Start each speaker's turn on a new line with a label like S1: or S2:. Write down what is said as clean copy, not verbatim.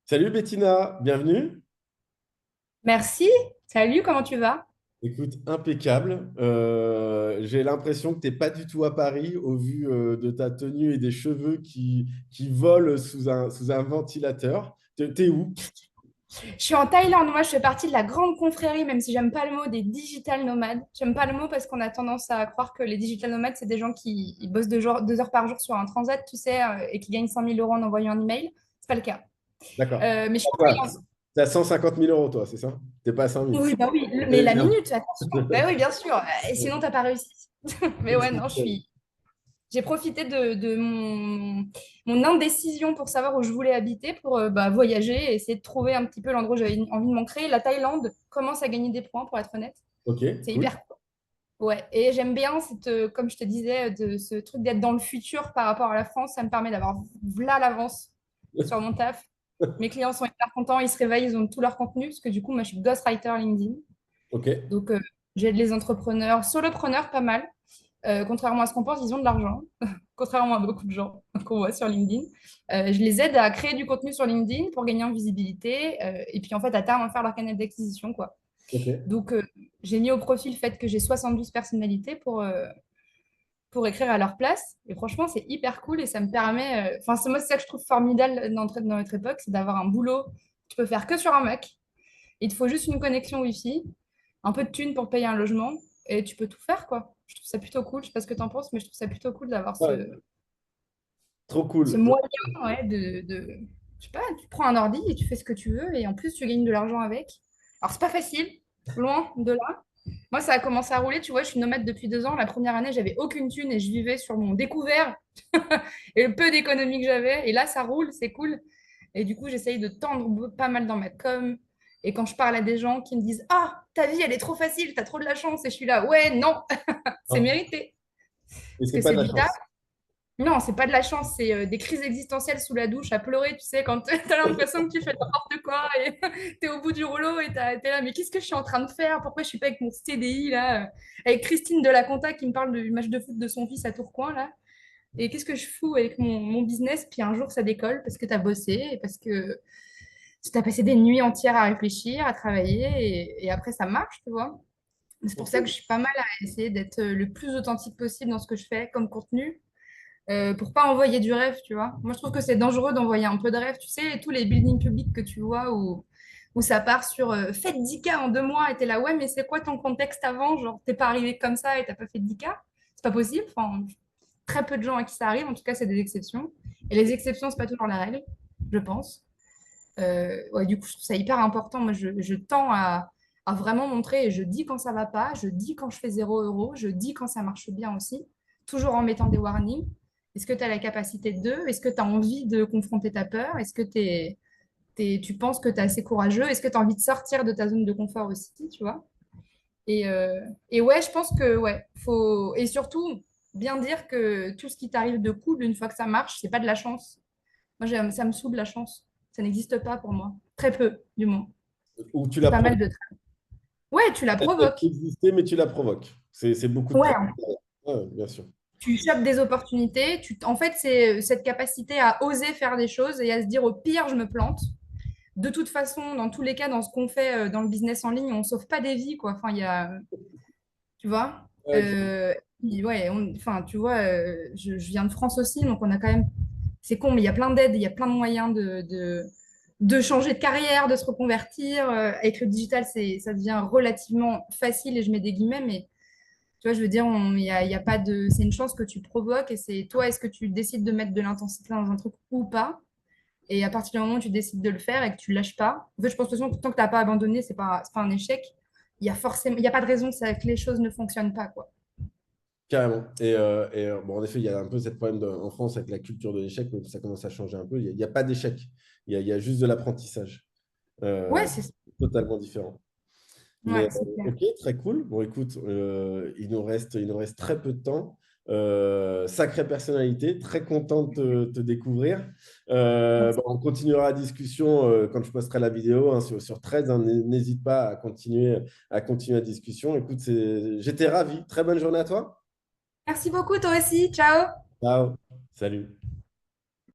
S1: Salut Bettina, bienvenue.
S2: Merci. Salut, comment tu vas?
S1: Écoute, impeccable. J'ai l'impression que tu n'es pas du tout à Paris au vu de ta tenue et des cheveux qui volent sous un ventilateur. T'es où?
S2: Je suis en Thaïlande. Moi, je fais partie de la grande confrérie, même si j'aime pas le mot des digital nomades. J'aime pas le mot parce qu'on a tendance à croire que les digital nomades, c'est des gens qui ils bossent 2 heures par jour sur un transat, tu sais, et qui gagnent 100 000 € en envoyant un email. C'est pas le cas.
S1: D'accord.
S2: Mais je suis en
S1: Quoi?
S2: Thaïlande.
S1: T'es à 150 000 euros, toi, c'est ça? T'es pas à 5 000.
S2: Oui, bah oui, mais
S1: Eh
S2: la
S1: bien.
S2: minute, attention. Bah oui, bien sûr. Et sinon, t'as pas réussi. Mais ouais, non, j'ai profité de mon indécision pour savoir où je voulais habiter, pour voyager et essayer de trouver un petit peu l'endroit où j'avais envie de m'ancrer. La Thaïlande commence à gagner des points, pour être honnête.
S1: Ok,
S2: C'est
S1: cool.
S2: hyper cool. Ouais, et j'aime bien, comme je te disais, de ce truc d'être dans le futur par rapport à la France. Ça me permet d'avoir là l'avance sur mon taf. Mes clients sont hyper contents, ils se réveillent, ils ont tout leur contenu, parce que du coup, moi, je suis ghostwriter LinkedIn.
S1: Ok.
S2: Donc, j'aide les entrepreneurs, solopreneurs, pas mal. Contrairement à ce qu'on pense, ils ont de l'argent, contrairement à beaucoup de gens qu'on voit sur LinkedIn. Je les aide à créer du contenu sur LinkedIn pour gagner en visibilité et puis en fait à terme à faire leur canal d'acquisition quoi.
S1: Ok.
S2: Donc j'ai mis au profit le fait que j'ai 72 personnalités pour écrire à leur place et franchement c'est hyper cool et ça me permet, enfin c'est moi c'est ça que je trouve formidable dans notre époque, c'est d'avoir un boulot que tu peux faire que sur un Mac. Il te faut juste une connexion Wi-Fi, un peu de thunes pour payer un logement et tu peux tout faire, quoi. Je trouve ça plutôt cool. Je sais pas ce que tu en penses, mais je trouve ça plutôt cool d'avoir
S1: Ouais, trop
S2: ce
S1: cool.
S2: moyen ouais, je sais pas, tu prends un ordi et tu fais ce que tu veux et en plus tu gagnes de l'argent avec. Alors c'est pas facile, loin de là. Moi, ça a commencé à rouler, tu vois, je suis nomade depuis 2 ans. La première année, j'avais aucune thune et je vivais sur mon découvert et le peu d'économie que j'avais. Et là, ça roule, c'est cool. Et du coup, j'essaye de tendre pas mal dans ma com. Et quand je parle à des gens qui me disent ah, ta vie, elle est trop facile, t'as trop de la chance. Et je suis là, ouais, non, c'est
S1: Non,
S2: mérité.
S1: et
S2: Parce
S1: c'est
S2: que
S1: pas
S2: c'est
S1: de la
S2: du taf.
S1: chance.
S2: Non, c'est pas de la chance, c'est des crises existentielles sous la douche à pleurer, tu sais, quand t'as l'impression que tu fais n'importe quoi et t'es au bout du rouleau et t'es là, mais qu'est-ce que je suis en train de faire? Pourquoi je suis pas avec mon CDI là? Avec Christine de la Conta qui me parle du match de foot de son fils à Tourcoing là. Et qu'est-ce que je fous avec mon business? Puis un jour ça décolle parce que t'as bossé et parce que tu as passé des nuits entières à réfléchir, à travailler et après ça marche, tu vois. C'est pour ça que je
S1: Ok.
S2: suis pas mal à essayer d'être le plus authentique possible dans ce que je fais comme contenu pour pas envoyer du rêve, tu vois. Moi, je trouve que c'est dangereux d'envoyer un peu de rêve. Tu sais, tous les buildings publics que tu vois où ça part sur faites 10K en 2 mois et t'es là, ouais, mais c'est quoi ton contexte avant? Genre, t'es pas arrivé comme ça et t'as pas fait 10K? C'est pas possible. Enfin, très peu de gens à qui ça arrive. En tout cas, c'est des exceptions. Et les exceptions, c'est pas toujours la règle, je pense. Ouais, du coup, je trouve ça hyper important. Moi, je tends à vraiment montrer et je dis quand ça va pas, je dis quand je fais 0 euros, je dis quand ça marche bien aussi, toujours en mettant des warnings. Est-ce que tu as la capacité de? Est-ce que tu as envie de confronter ta peur? Est-ce que tu penses que tu es assez courageux? Est-ce que tu as envie de sortir de ta zone de confort aussi, tu vois? Et ouais, je pense que ouais, faut et surtout bien dire que tout ce qui t'arrive de cool une fois que ça marche, c'est pas de la chance. Moi, ça me saoule la chance. Ça n'existe pas pour moi. Très peu, du moins.
S1: Ou tu
S2: C'est
S1: la
S2: pas mal
S1: provoques.
S2: de Ouais, tu la
S1: Elle peut
S2: provoques.
S1: exister, mais tu la provoques. C'est beaucoup de travail.
S2: Ouais,
S1: Ouais, bien sûr.
S2: tu chopes des opportunités. En fait, c'est cette capacité à oser faire des choses et à se dire au pire, je me plante. De toute façon, dans tous les cas, dans ce qu'on fait dans le business en ligne, on sauve pas des vies, quoi. Enfin, il y a, tu vois.
S1: Ouais,
S2: Ouais, enfin, tu vois, je viens de France aussi, donc on a quand même, c'est con, mais il y a plein d'aides, il y a plein de moyens de changer de carrière, de se reconvertir. Avec le digital, ça devient relativement facile, et je mets des guillemets, mais tu vois, je veux dire, il y a pas de, c'est une chance que tu provoques, et c'est toi, est-ce que tu décides de mettre de l'intensité dans un truc ou pas? Et à partir du moment où tu décides de le faire et que tu lâches pas, en fait, je pense de toute façon que tant que tu n'as pas abandonné, c'est pas un échec. Il y a forcément, il y a pas de raison que les choses ne fonctionnent pas, quoi.
S1: carrément. Bon, en effet, il y a un peu cette problème en France avec la culture de l'échec, mais ça commence à changer un peu. Il y a pas d'échec. Il y a juste de l'apprentissage.
S2: Ouais,
S1: Euh,
S2: c'est
S1: Totalement différent. Mais
S2: ouais, c'est clair.
S1: ok, très cool. Bon, écoute, il nous reste très peu de temps. Sacrée personnalité, très content de te découvrir.
S2: Merci.
S1: Bon, on continuera la discussion quand je posterai la vidéo hein, sur 13. Hein, n'hésite pas à continuer la discussion. Écoute, j'étais ravi. Très bonne journée à toi.
S2: Merci beaucoup, toi aussi. Ciao.
S1: Ciao. Salut.